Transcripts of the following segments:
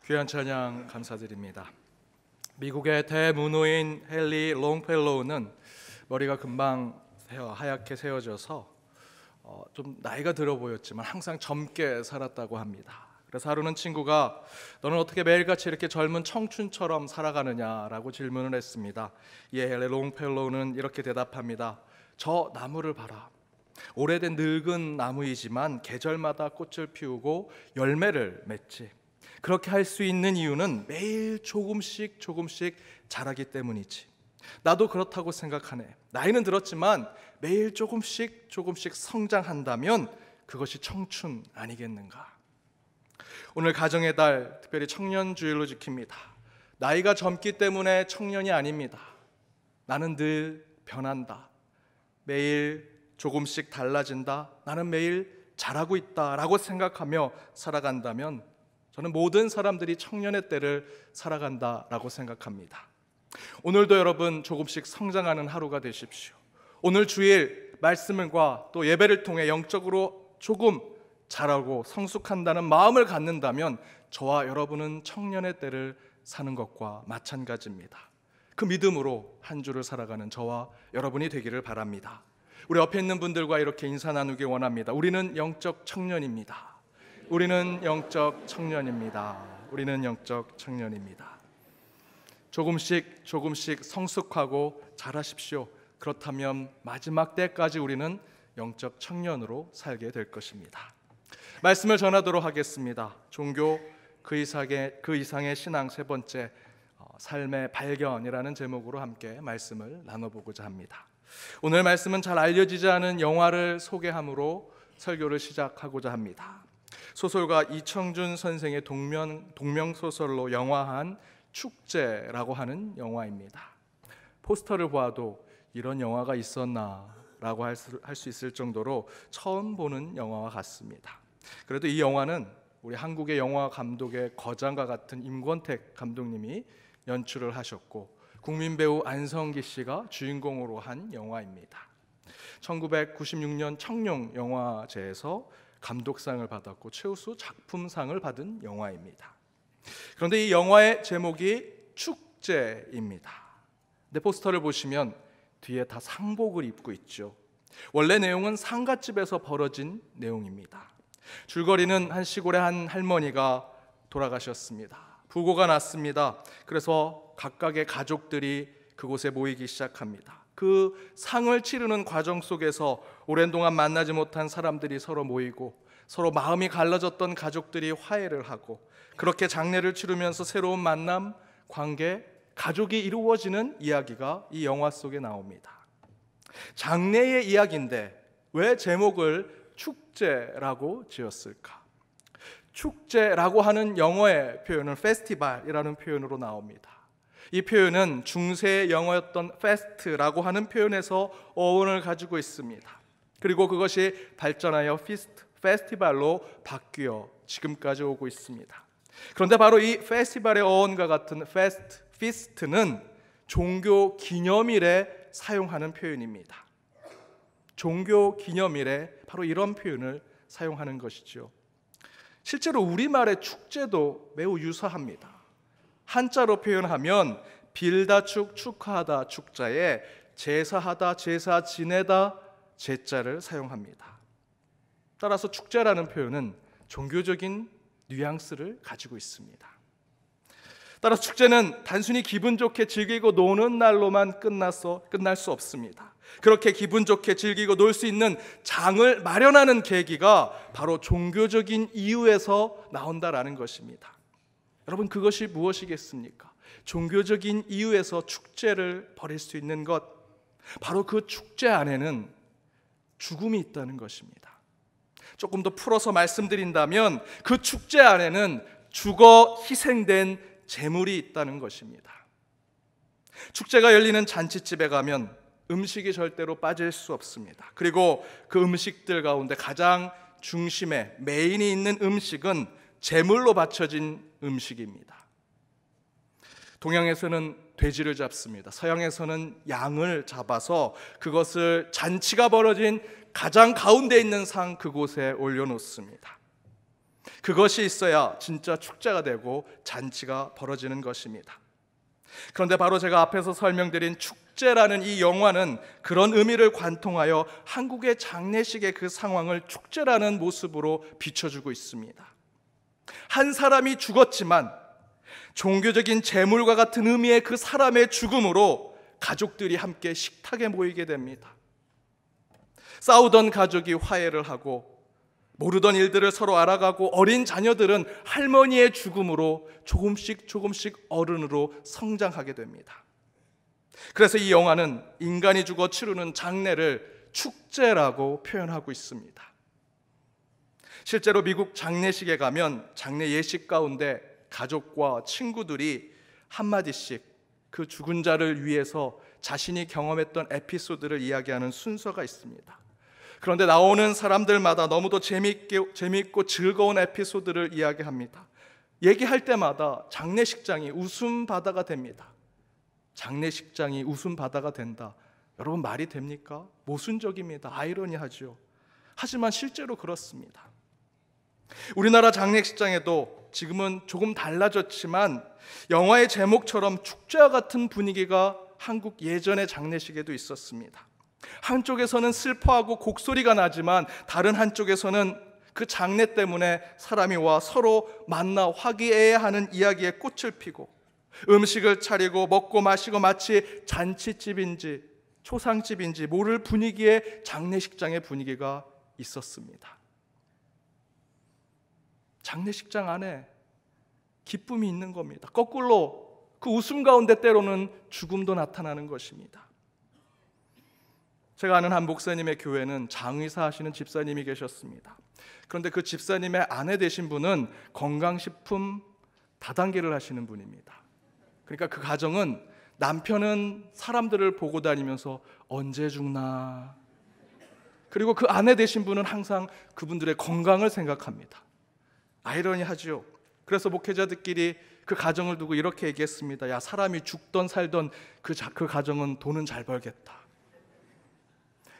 귀한 찬양 감사드립니다. 미국의 대문호인 헨리 롱펠로우는 머리가 금방 하얗게 세워져서 좀 나이가 들어 보였지만 항상 젊게 살았다고 합니다. 그래서 하루는 친구가 너는 어떻게 매일같이 이렇게 젊은 청춘처럼 살아가느냐라고 질문을 했습니다. 이에 헨리 롱펠로우는 이렇게 대답합니다. 저 나무를 봐라. 오래된 늙은 나무이지만 계절마다 꽃을 피우고 열매를 맺지. 그렇게 할 수 있는 이유는 매일 조금씩 자라기 때문이지. 나도 그렇다고 생각하네. 나이는 들었지만 매일 조금씩 성장한다면 그것이 청춘 아니겠는가. 오늘 가정의 달, 특별히 청년주일로 지킵니다. 나이가 젊기 때문에 청년이 아닙니다. 나는 늘 변한다. 매일 조금씩 달라진다. 나는 매일 자라고 있다라고 생각하며 살아간다면 저는 모든 사람들이 청년의 때를 살아간다라고 생각합니다. 오늘도 여러분 조금씩 성장하는 하루가 되십시오. 오늘 주일 말씀과 또 예배를 통해 영적으로 조금 자라고 성숙한다는 마음을 갖는다면 저와 여러분은 청년의 때를 사는 것과 마찬가지입니다. 그 믿음으로 한 주를 살아가는 저와 여러분이 되기를 바랍니다. 우리 옆에 있는 분들과 이렇게 인사 나누기 원합니다. 우리는 영적 청년입니다. 우리는 영적 청년입니다. 우리는 영적 청년입니다. 조금씩 성숙하고 자라십시오. 그렇다면 마지막 때까지 우리는 영적 청년으로 살게 될 것입니다. 말씀을 전하도록 하겠습니다. 종교 그 이상의 신앙 세 번째, 삶의 발견이라는 제목으로 함께 말씀을 나눠보고자 합니다. 오늘 말씀은 잘 알려지지 않은 영화를 소개함으로 설교를 시작하고자 합니다. 소설가 이청준 선생의 동명소설로 영화한 축제라고 하는 영화입니다. 포스터를 보아도 이런 영화가 있었나라고 할 수 있을 정도로 처음 보는 영화와 같습니다. 그래도 이 영화는 우리 한국의 영화 감독의 거장과 같은 임권택 감독님이 연출을 하셨고 국민배우 안성기 씨가 주인공으로 한 영화입니다. 1996년 청룡영화제에서 감독상을 받았고 최우수 작품상을 받은 영화입니다. 그런데 이 영화의 제목이 축제입니다. 근데 포스터를 보시면 뒤에 다 상복을 입고 있죠. 원래 내용은 상갓집에서 벌어진 내용입니다. 줄거리는 한 시골의 한 할머니가 돌아가셨습니다. 부고가 났습니다. 그래서 각각의 가족들이 그곳에 모이기 시작합니다. 그 상을 치르는 과정 속에서 오랜 동안 만나지 못한 사람들이 서로 모이고 서로 마음이 갈라졌던 가족들이 화해를 하고 그렇게 장례를 치르면서 새로운 만남, 관계, 가족이 이루어지는 이야기가 이 영화 속에 나옵니다. 장례의 이야기인데 왜 제목을 축제라고 지었을까? 축제라고 하는 영어의 표현은 페스티벌이라는 표현으로 나옵니다. 이 표현은 중세 영어였던 페스트라고 하는 표현에서 어원을 가지고 있습니다. 그리고 그것이 발전하여 페스티벌로 바뀌어 지금까지 오고 있습니다. 그런데 바로 이 페스티벌의 어원과 같은 피스트는 종교 기념일에 사용하는 표현입니다. 종교 기념일에 바로 이런 표현을 사용하는 것이죠. 실제로 우리말의 축제도 매우 유사합니다. 한자로 표현하면 빌다 축, 축하하다 축자에 제사하다, 제사 지내다 제자를 사용합니다. 따라서 축제라는 표현은 종교적인 뉘앙스를 가지고 있습니다. 따라서 축제는 단순히 기분 좋게 즐기고 노는 날로만 끝날 수 없습니다. 그렇게 기분 좋게 즐기고 놀 수 있는 장을 마련하는 계기가 바로 종교적인 이유에서 나온다라는 것입니다. 여러분, 그것이 무엇이겠습니까? 종교적인 이유에서 축제를 벌일 수 있는 것, 바로 그 축제 안에는 죽음이 있다는 것입니다. 조금 더 풀어서 말씀드린다면 그 축제 안에는 죽어 희생된 제물이 있다는 것입니다. 축제가 열리는 잔치집에 가면 음식이 절대로 빠질 수 없습니다. 그리고 그 음식들 가운데 가장 중심에 메인이 있는 음식은 제물로 바쳐진 음식입니다. 동양에서는 돼지를 잡습니다. 서양에서는 양을 잡아서 그것을 잔치가 벌어진 가장 가운데 있는 상 그곳에 올려놓습니다. 그것이 있어야 진짜 축제가 되고 잔치가 벌어지는 것입니다. 그런데 바로 제가 앞에서 설명드린 축제라는 이 영화는 그런 의미를 관통하여 한국의 장례식의 그 상황을 축제라는 모습으로 비춰주고 있습니다. 한 사람이 죽었지만 종교적인 제물과 같은 의미의 그 사람의 죽음으로 가족들이 함께 식탁에 모이게 됩니다. 싸우던 가족이 화해를 하고 모르던 일들을 서로 알아가고 어린 자녀들은 할머니의 죽음으로 조금씩 어른으로 성장하게 됩니다. 그래서 이 영화는 인간이 죽어 치르는 장례를 축제라고 표현하고 있습니다. 실제로 미국 장례식에 가면 장례 예식 가운데 가족과 친구들이 한마디씩 그 죽은 자를 위해서 자신이 경험했던 에피소드를 이야기하는 순서가 있습니다. 그런데 나오는 사람들마다 너무도 재미있고 즐거운 에피소드를 이야기합니다. 얘기할 때마다 장례식장이 웃음바다가 됩니다. 장례식장이 웃음바다가 된다. 여러분, 말이 됩니까? 모순적입니다. 아이러니하죠. 하지만 실제로 그렇습니다. 우리나라 장례식장에도 지금은 조금 달라졌지만 영화의 제목처럼 축제와 같은 분위기가 한국 예전의 장례식에도 있었습니다. 한쪽에서는 슬퍼하고 곡소리가 나지만 다른 한쪽에서는 그 장례 때문에 사람이 와 서로 만나 화기애애하는 이야기에 꽃을 피고 음식을 차리고 먹고 마시고 마치 잔치집인지 초상집인지 모를 분위기의 장례식장의 분위기가 있었습니다. 장례식장 안에 기쁨이 있는 겁니다. 거꾸로 그 웃음 가운데 때로는 죽음도 나타나는 것입니다. 제가 아는 한 목사님의 교회는 장의사 하시는 집사님이 계셨습니다. 그런데 그 집사님의 아내 되신 분은 건강식품 다단계를 하시는 분입니다. 그러니까 그 가정은 남편은 사람들을 보고 다니면서 언제 죽나, 그리고 그 아내 되신 분은 항상 그분들의 건강을 생각합니다. 아이러니하죠. 그래서 목회자들끼리 그 가정을 두고 이렇게 얘기했습니다. 야, 사람이 죽던 살던 그 가정은 돈은 잘 벌겠다.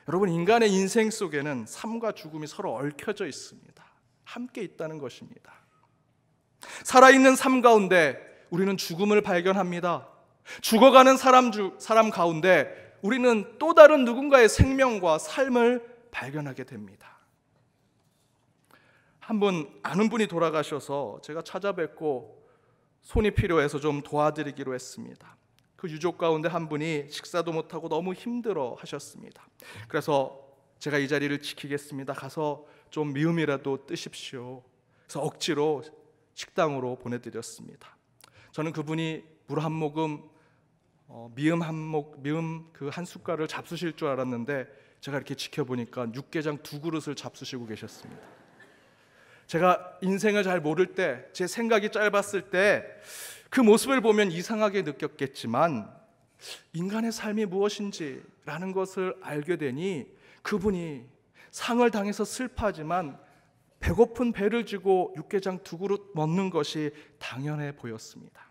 여러분, 인간의 인생 속에는 삶과 죽음이 서로 얽혀져 있습니다. 함께 있다는 것입니다. 살아있는 삶 가운데 우리는 죽음을 발견합니다. 죽어가는 사람 가운데 우리는 또 다른 누군가의 생명과 삶을 발견하게 됩니다. 한 분, 아는 분이 돌아가셔서 제가 찾아뵙고 손이 필요해서 좀 도와드리기로 했습니다. 그 유족 가운데 한 분이 식사도 못하고 너무 힘들어 하셨습니다. 그래서 제가 이 자리를 지키겠습니다. 가서 좀 미음이라도 뜨십시오. 그래서 억지로 식당으로 보내드렸습니다. 저는 그분이 물 한 모금, 미음 그 한 숟갈을 잡수실 줄 알았는데 제가 이렇게 지켜보니까 육개장 2그릇을 잡수시고 계셨습니다. 제가 인생을 잘 모를 때, 제 생각이 짧았을 때 그 모습을 보면 이상하게 느꼈겠지만 인간의 삶이 무엇인지라는 것을 알게 되니 그분이 상을 당해서 슬퍼하지만 배고픈 배를 쥐고 육개장 2그릇 먹는 것이 당연해 보였습니다.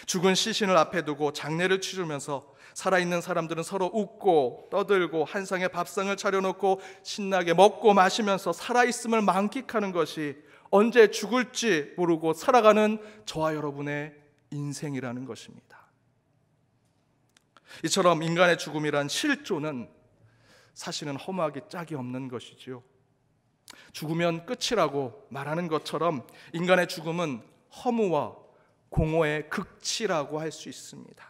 죽은 시신을 앞에 두고 장례를 치르면서 살아있는 사람들은 서로 웃고 떠들고 한 상의 밥상을 차려놓고 신나게 먹고 마시면서 살아있음을 만끽하는 것이 언제 죽을지 모르고 살아가는 저와 여러분의 인생이라는 것입니다. 이처럼 인간의 죽음이란 실존은 사실은 허무하기 짝이 없는 것이지요. 죽으면 끝이라고 말하는 것처럼 인간의 죽음은 허무와 공허의 극치라고 할 수 있습니다.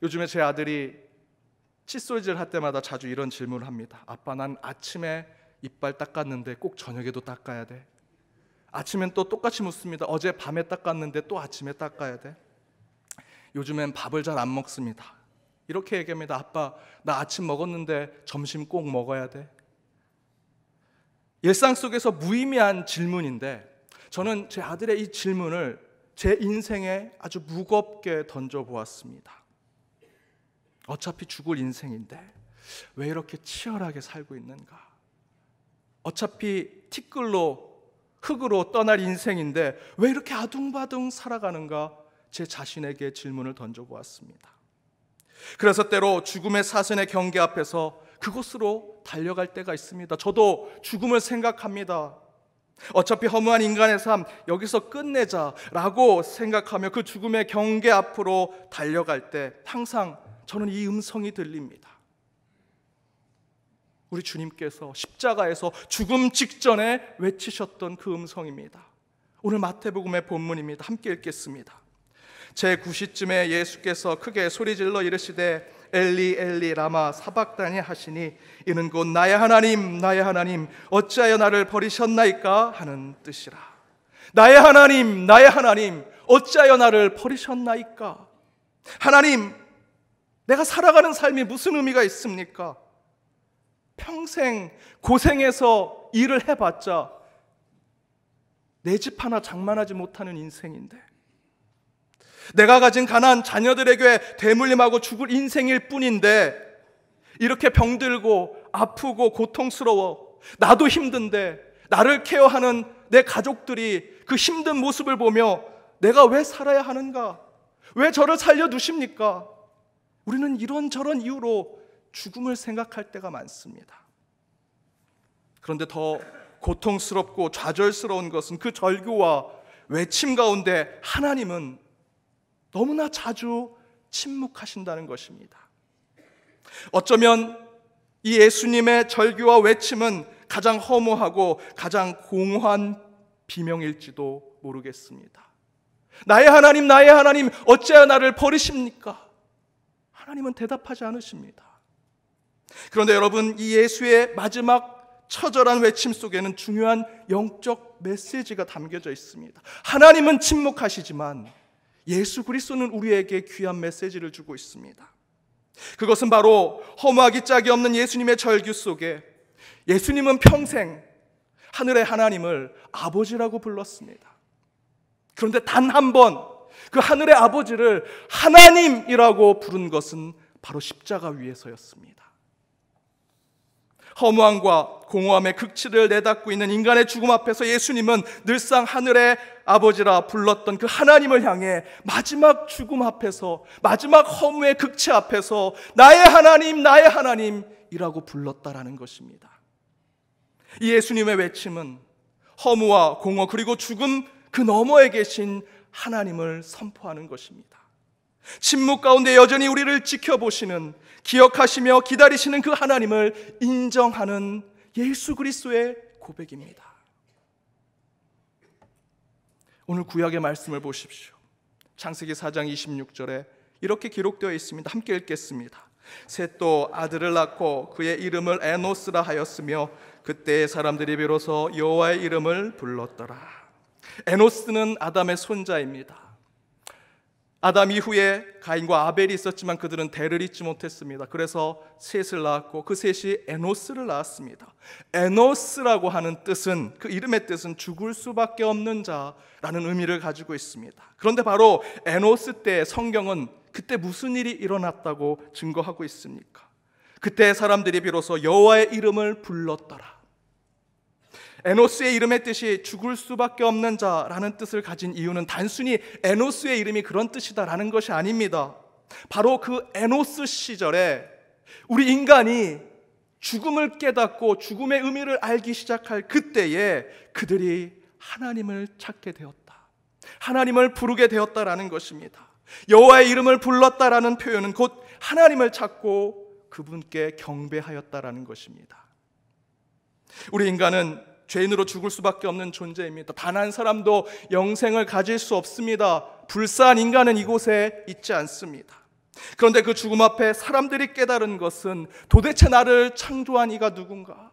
요즘에 제 아들이 칫솔질 할 때마다 자주 이런 질문을 합니다. 아빠, 난 아침에 이빨 닦았는데 꼭 저녁에도 닦아야 돼? 아침엔 또 똑같이 묻습니다. 어제 밤에 닦았는데 또 아침에 닦아야 돼? 요즘엔 밥을 잘 안 먹습니다. 이렇게 얘기합니다. 아빠, 나 아침 먹었는데 점심 꼭 먹어야 돼? 일상 속에서 무의미한 질문인데 저는 제 아들의 이 질문을 제 인생에 아주 무겁게 던져보았습니다. 어차피 죽을 인생인데 왜 이렇게 치열하게 살고 있는가? 어차피 티끌로 흙으로 떠날 인생인데 왜 이렇게 아둥바둥 살아가는가? 제 자신에게 질문을 던져보았습니다. 그래서 때로 죽음의 사선의 경계 앞에서 그곳으로 달려갈 때가 있습니다. 저도 죽음을 생각합니다. 어차피 허무한 인간의 삶 여기서 끝내자라고 생각하며 그 죽음의 경계 앞으로 달려갈 때 항상 저는 이 음성이 들립니다. 우리 주님께서 십자가에서 죽음 직전에 외치셨던 그 음성입니다. 오늘 마태복음의 본문입니다. 함께 읽겠습니다. 제9시쯤에 예수께서 크게 소리질러 이르시되 엘리 엘리 라마 사박다니 하시니 이는 곧 나의 하나님 나의 하나님 어찌하여 나를 버리셨나이까 하는 뜻이라. 나의 하나님 어찌하여 나를 버리셨나이까. 하나님, 내가 살아가는 삶이 무슨 의미가 있습니까? 평생 고생해서 일을 해봤자 내 집 하나 장만하지 못하는 인생인데, 내가 가진 가난 자녀들에게 대물림하고 죽을 인생일 뿐인데, 이렇게 병들고 아프고 고통스러워 나도 힘든데 나를 케어하는 내 가족들이 그 힘든 모습을 보며 내가 왜 살아야 하는가? 왜 저를 살려두십니까? 우리는 이런저런 이유로 죽음을 생각할 때가 많습니다. 그런데 더 고통스럽고 좌절스러운 것은 그 절규와 외침 가운데 하나님은 너무나 자주 침묵하신다는 것입니다. 어쩌면 이 예수님의 절규와 외침은 가장 허무하고 가장 공허한 비명일지도 모르겠습니다. 나의 하나님 어찌하여 나를 버리십니까? 하나님은 대답하지 않으십니다. 그런데 여러분, 이 예수의 마지막 처절한 외침 속에는 중요한 영적 메시지가 담겨져 있습니다. 하나님은 침묵하시지만 예수 그리스도는 우리에게 귀한 메시지를 주고 있습니다. 그것은 바로 허무하기 짝이 없는 예수님의 절규 속에 예수님은 평생 하늘의 하나님을 아버지라고 불렀습니다. 그런데 단 한 번 그 하늘의 아버지를 하나님이라고 부른 것은 바로 십자가 위에서였습니다. 허무함과 공허함의 극치를 내닫고 있는 인간의 죽음 앞에서 예수님은 늘상 하늘의 아버지라 불렀던 그 하나님을 향해 마지막 죽음 앞에서, 마지막 허무의 극치 앞에서 나의 하나님이라고 불렀다라는 것입니다. 이 예수님의 외침은 허무와 공허 그리고 죽음 그 너머에 계신 하나님을 선포하는 것입니다. 침묵 가운데 여전히 우리를 지켜보시는, 기억하시며 기다리시는 그 하나님을 인정하는 예수 그리스도의 고백입니다. 오늘 구약의 말씀을 보십시오. 창세기 4장 26절에 이렇게 기록되어 있습니다. 함께 읽겠습니다. 셋도 아들을 낳고 그의 이름을 에노스라 하였으며 그때의 사람들이 비로소 여호와의 이름을 불렀더라. 에노스는 아담의 손자입니다. 아담 이후에 가인과 아벨이 있었지만 그들은 대를 잇지 못했습니다. 그래서 셋을 낳았고 그 셋이 에노스를 낳았습니다. 에노스라고 하는 뜻은, 그 이름의 뜻은 죽을 수밖에 없는 자라는 의미를 가지고 있습니다. 그런데 바로 에노스 때 성경은 그때 무슨 일이 일어났다고 증거하고 있습니까? 그때 사람들이 비로소 여호와의 이름을 불렀더라. 에노스의 이름의 뜻이 죽을 수밖에 없는 자라는 뜻을 가진 이유는 단순히 에노스의 이름이 그런 뜻이다라는 것이 아닙니다. 바로 그 에노스 시절에 우리 인간이 죽음을 깨닫고 죽음의 의미를 알기 시작할 그때에 그들이 하나님을 찾게 되었다, 하나님을 부르게 되었다라는 것입니다. 여호와의 이름을 불렀다라는 표현은 곧 하나님을 찾고 그분께 경배하였다라는 것입니다. 우리 인간은 죄인으로 죽을 수밖에 없는 존재입니다. 단 한 사람도 영생을 가질 수 없습니다. 불쌍한 인간은 이곳에 있지 않습니다. 그런데 그 죽음 앞에 사람들이 깨달은 것은 도대체 나를 창조한 이가 누군가?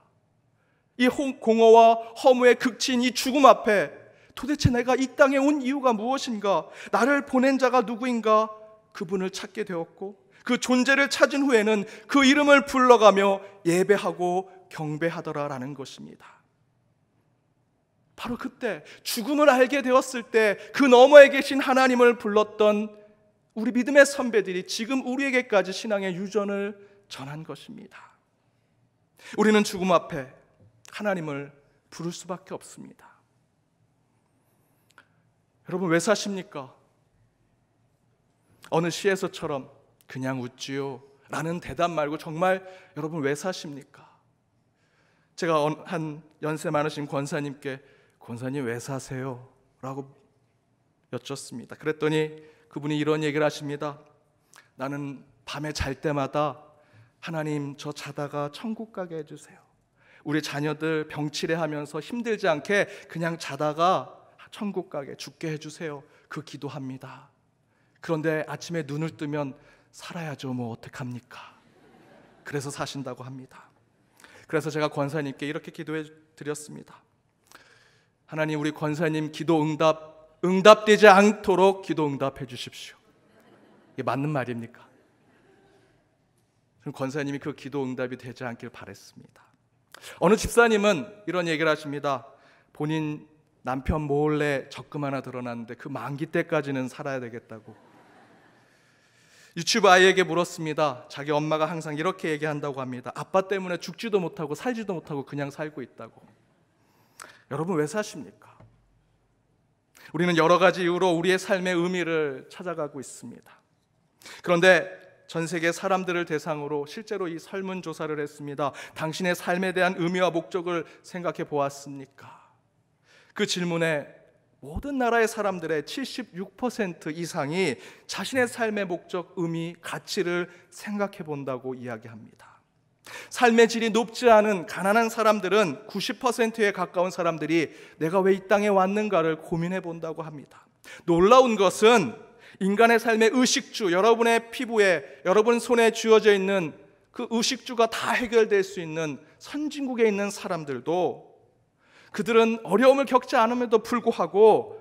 이 공허와 허무의 극치인 이 죽음 앞에 도대체 내가 이 땅에 온 이유가 무엇인가? 나를 보낸 자가 누구인가? 그분을 찾게 되었고 그 존재를 찾은 후에는 그 이름을 불러가며 예배하고 경배하더라라는 것입니다. 바로 그때 죽음을 알게 되었을 때 그 너머에 계신 하나님을 불렀던 우리 믿음의 선배들이 지금 우리에게까지 신앙의 유전을 전한 것입니다. 우리는 죽음 앞에 하나님을 부를 수밖에 없습니다. 여러분, 왜 사십니까? 어느 시에서처럼 그냥 웃지요 라는 대답 말고 정말 여러분 왜 사십니까? 제가 한 연세 많으신 권사님께 권사님 왜 사세요? 라고 여쭙습니다. 그랬더니 그분이 이런 얘기를 하십니다. 나는 밤에 잘 때마다 하나님 저 자다가 천국 가게 해주세요. 우리 자녀들 병치레 하면서 힘들지 않게 그냥 자다가 천국 가게 죽게 해주세요. 그 기도합니다. 그런데 아침에 눈을 뜨면 살아야죠. 뭐 어떡합니까? 그래서 사신다고 합니다. 그래서 제가 권사님께 이렇게 기도해 드렸습니다. 하나님, 우리 권사님 기도 응답되지 않도록 기도 응답해 주십시오. 이게 맞는 말입니까? 권사님이 그 기도 응답이 되지 않길 바랬습니다. 어느 집사님은 이런 얘기를 하십니다. 본인 남편 몰래 적금 하나 들어놨는데 그 만기 때까지는 살아야 되겠다고. 유치부 아이에게 물었습니다. 자기 엄마가 항상 이렇게 얘기한다고 합니다. 아빠 때문에 죽지도 못하고 살지도 못하고 그냥 살고 있다고. 여러분 왜 사십니까? 우리는 여러 가지 이유로 우리의 삶의 의미를 찾아가고 있습니다. 그런데 전 세계 사람들을 대상으로 실제로 이 설문조사를 했습니다. 당신의 삶에 대한 의미와 목적을 생각해 보았습니까? 그 질문에 모든 나라의 사람들의 76% 이상이 자신의 삶의 목적, 의미, 가치를 생각해 본다고 이야기합니다. 삶의 질이 높지 않은 가난한 사람들은 90%에 가까운 사람들이 내가 왜 이 땅에 왔는가를 고민해 본다고 합니다. 놀라운 것은 인간의 삶의 의식주, 여러분의 피부에, 여러분 손에 쥐어져 있는 그 의식주가 다 해결될 수 있는 선진국에 있는 사람들도 그들은 어려움을 겪지 않음에도 불구하고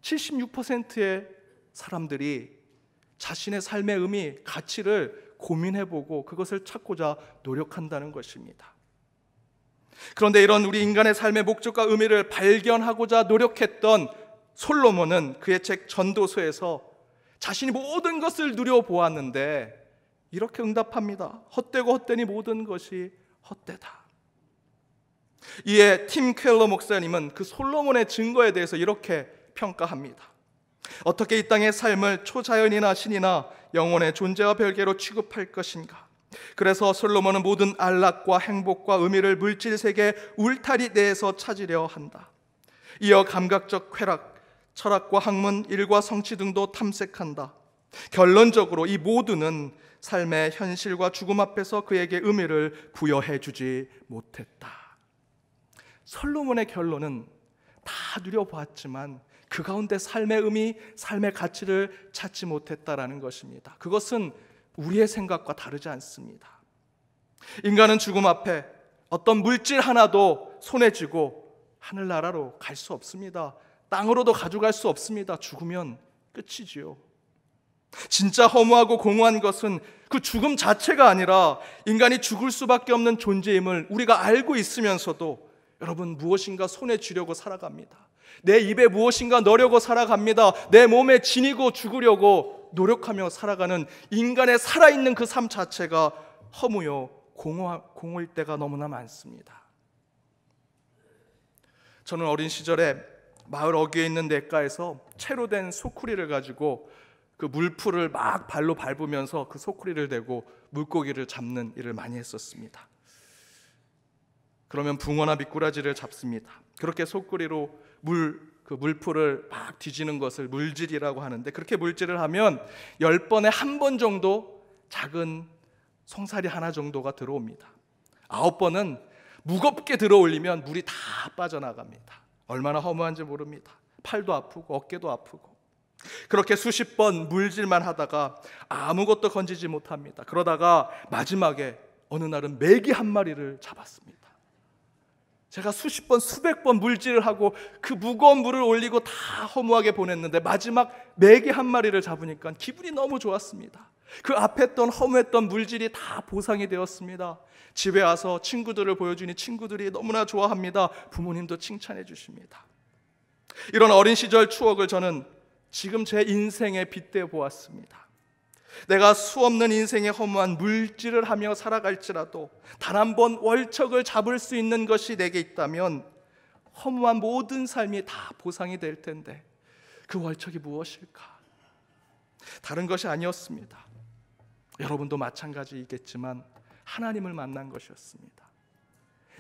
76%의 사람들이 자신의 삶의 의미, 가치를 고민해보고 그것을 찾고자 노력한다는 것입니다. 그런데 이런 우리 인간의 삶의 목적과 의미를 발견하고자 노력했던 솔로몬은 그의 책 전도서에서 자신이 모든 것을 누려보았는데 이렇게 응답합니다. 헛되고 헛되니 모든 것이 헛되다. 이에 팀 켈러 목사님은 그 솔로몬의 증거에 대해서 이렇게 평가합니다. 어떻게 이 땅의 삶을 초자연이나 신이나 영혼의 존재와 별개로 취급할 것인가? 그래서 솔로몬은 모든 안락과 행복과 의미를 물질 세계 울타리 내에서 찾으려 한다. 이어 감각적 쾌락, 철학과 학문, 일과 성취 등도 탐색한다. 결론적으로 이 모두는 삶의 현실과 죽음 앞에서 그에게 의미를 부여해 주지 못했다. 솔로몬의 결론은 다 누려보았지만 그 가운데 삶의 의미, 삶의 가치를 찾지 못했다라는 것입니다. 그것은 우리의 생각과 다르지 않습니다. 인간은 죽음 앞에 어떤 물질 하나도 손에 쥐고 하늘나라로 갈 수 없습니다. 땅으로도 가져갈 수 없습니다. 죽으면 끝이지요. 진짜 허무하고 공허한 것은 그 죽음 자체가 아니라 인간이 죽을 수밖에 없는 존재임을 우리가 알고 있으면서도 여러분 무엇인가 손에 쥐려고 살아갑니다. 내 입에 무엇인가 넣으려고 살아갑니다. 내 몸에 지니고 죽으려고 노력하며 살아가는 인간의 살아있는 그 삶 자체가 허무요 공허일 때가 너무나 많습니다. 저는 어린 시절에 마을 어귀에 있는 냇가에서 채로 된 소쿠리를 가지고 그 물풀을 막 발로 밟으면서 그 소쿠리를 대고 물고기를 잡는 일을 많이 했었습니다. 그러면 붕어나 미꾸라지를 잡습니다. 그렇게 소쿠리로 그 물풀을 막 뒤지는 것을 물질이라고 하는데, 그렇게 물질을 하면 10번에 한 번 정도 작은 송사리 하나 정도가 들어옵니다. 9번은 무겁게 들어올리면 물이 다 빠져나갑니다. 얼마나 허무한지 모릅니다. 팔도 아프고 어깨도 아프고. 그렇게 수십 번 물질만 하다가 아무것도 건지지 못합니다. 그러다가 마지막에 어느 날은 메기 한 마리를 잡았습니다. 제가 수십 번 수백 번 물질을 하고 그 무거운 물을 올리고 다 허무하게 보냈는데 마지막 메기 한 마리를 잡으니까 기분이 너무 좋았습니다. 그 앞에 했던 허무했던 물질이 다 보상이 되었습니다. 집에 와서 친구들을 보여주니 친구들이 너무나 좋아합니다. 부모님도 칭찬해 주십니다. 이런 어린 시절 추억을 저는 지금 제 인생에 빗대어 보았습니다. 내가 수없는 인생의 허무한 물질을 하며 살아갈지라도 단 한 번 월척을 잡을 수 있는 것이 내게 있다면 허무한 모든 삶이 다 보상이 될 텐데 그 월척이 무엇일까? 다른 것이 아니었습니다. 여러분도 마찬가지이겠지만 하나님을 만난 것이었습니다.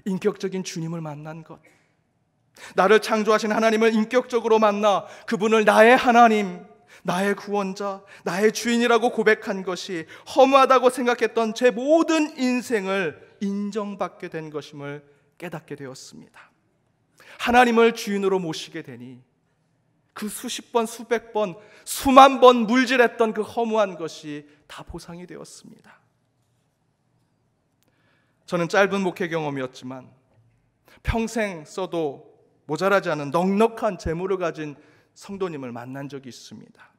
인격적인 주님을 만난 것, 나를 창조하신 하나님을 인격적으로 만나 그분을 나의 하나님, 나의 구원자, 나의 주인이라고 고백한 것이 허무하다고 생각했던 제 모든 인생을 인정받게 된 것임을 깨닫게 되었습니다. 하나님을 주인으로 모시게 되니 그 수십 번, 수백 번, 수만 번 물질했던 그 허무한 것이 다 보상이 되었습니다. 저는 짧은 목회 경험이었지만 평생 써도 모자라지 않은 넉넉한 재물을 가진 성도님을 만난 적이 있습니다.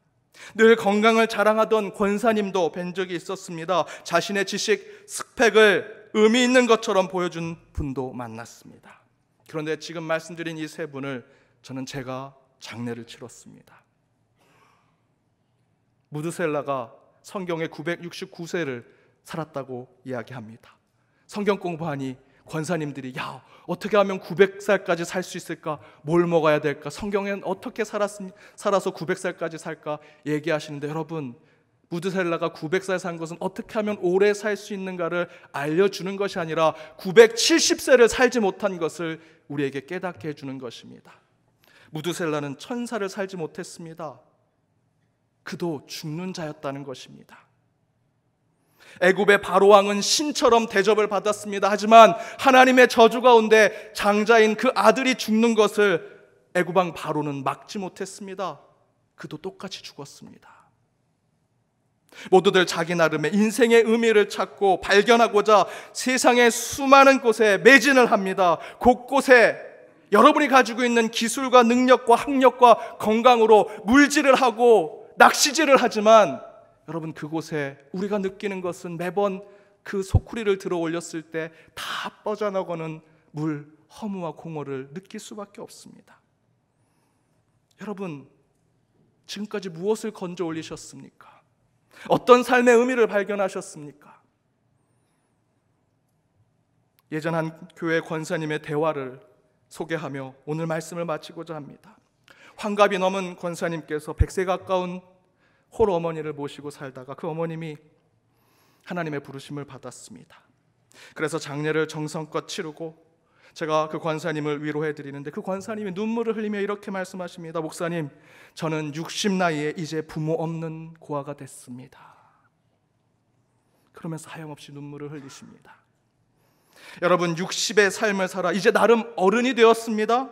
늘 건강을 자랑하던 권사님도 뵌 적이 있었습니다. 자신의 지식, 스펙을 의미 있는 것처럼 보여준 분도 만났습니다. 그런데 지금 말씀드린 이 세 분을 저는 제가 장례를 치렀습니다. 무드셀라가 성경에 969세를 살았다고 이야기합니다. 성경 공부하니 권사님들이 야, 어떻게 하면 900살까지 살 수 있을까? 뭘 먹어야 될까? 성경엔 어떻게 살아서 900살까지 살까? 얘기하시는데 여러분, 무드셀라가 900살 산 것은 어떻게 하면 오래 살 수 있는가를 알려주는 것이 아니라 970세를 살지 못한 것을 우리에게 깨닫게 해주는 것입니다. 무드셀라는 1000살을 살지 못했습니다. 그도 죽는 자였다는 것입니다. 애굽의 바로왕은 신처럼 대접을 받았습니다. 하지만 하나님의 저주 가운데 장자인 그 아들이 죽는 것을 애굽왕 바로는 막지 못했습니다. 그도 똑같이 죽었습니다. 모두들 자기 나름의 인생의 의미를 찾고 발견하고자 세상의 수많은 곳에 매진을 합니다. 곳곳에 여러분이 가지고 있는 기술과 능력과 학력과 건강으로 물질을 하고 낚시질을 하지만 여러분, 그곳에 우리가 느끼는 것은 매번 그 소쿠리를 들어 올렸을 때 다 뻗어나가는 물, 허무와 공허를 느낄 수밖에 없습니다. 여러분, 지금까지 무엇을 건져 올리셨습니까? 어떤 삶의 의미를 발견하셨습니까? 예전 한 교회 권사님의 대화를 소개하며 오늘 말씀을 마치고자 합니다. 환갑이 넘은 권사님께서 100세 가까운 홀 어머니를 모시고 살다가 그 어머님이 하나님의 부르심을 받았습니다. 그래서 장례를 정성껏 치르고 제가 그 권사님을 위로해 드리는데 그 권사님이 눈물을 흘리며 이렇게 말씀하십니다. 목사님, 저는 60 나이에 이제 부모 없는 고아가 됐습니다. 그러면서 하염없이 눈물을 흘리십니다. 여러분, 60의 삶을 살아 이제 나름 어른이 되었습니다.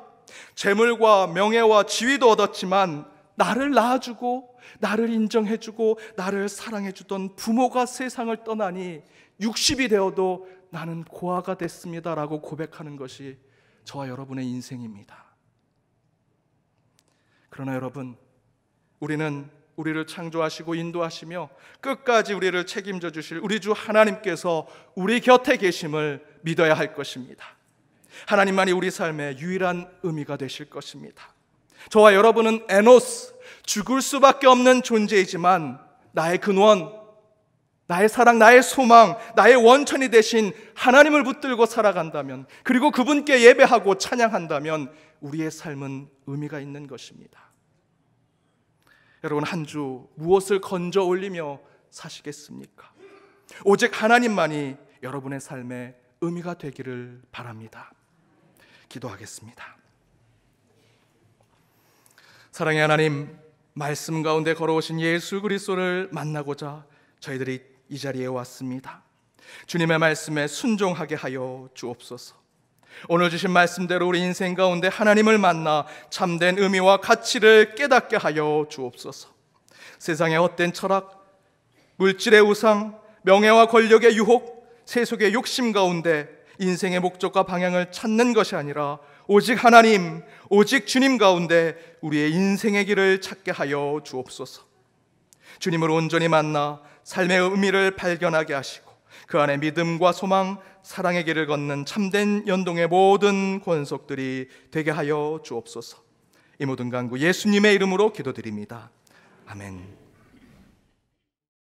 재물과 명예와 지위도 얻었지만 나를 낳아주고 나를 인정해주고 나를 사랑해주던 부모가 세상을 떠나니 60이 되어도 나는 고아가 됐습니다 라고 고백하는 것이 저와 여러분의 인생입니다. 그러나 여러분, 우리는 우리를 창조하시고 인도하시며 끝까지 우리를 책임져 주실 우리 주 하나님께서 우리 곁에 계심을 믿어야 할 것입니다. 하나님만이 우리 삶의 유일한 의미가 되실 것입니다. 저와 여러분은 에노스, 죽을 수밖에 없는 존재이지만 나의 근원, 나의 사랑, 나의 소망, 나의 원천이 되신 하나님을 붙들고 살아간다면, 그리고 그분께 예배하고 찬양한다면 우리의 삶은 의미가 있는 것입니다. 여러분, 한 주 무엇을 건져 올리며 사시겠습니까? 오직 하나님만이 여러분의 삶에 의미가 되기를 바랍니다. 기도하겠습니다. 사랑의 하나님, 말씀 가운데 걸어오신 예수 그리스도를 만나고자 저희들이 이 자리에 왔습니다. 주님의 말씀에 순종하게 하여 주옵소서. 오늘 주신 말씀대로 우리 인생 가운데 하나님을 만나 참된 의미와 가치를 깨닫게 하여 주옵소서. 세상의 헛된 철학, 물질의 우상, 명예와 권력의 유혹, 세속의 욕심 가운데 인생의 목적과 방향을 찾는 것이 아니라 오직 하나님, 오직 주님 가운데 우리의 인생의 길을 찾게 하여 주옵소서. 주님을 온전히 만나 삶의 의미를 발견하게 하시고 그 안에 믿음과 소망, 사랑의 길을 걷는 참된 연동의 모든 권속들이 되게 하여 주옵소서. 이 모든 간구 예수님의 이름으로 기도드립니다. 아멘.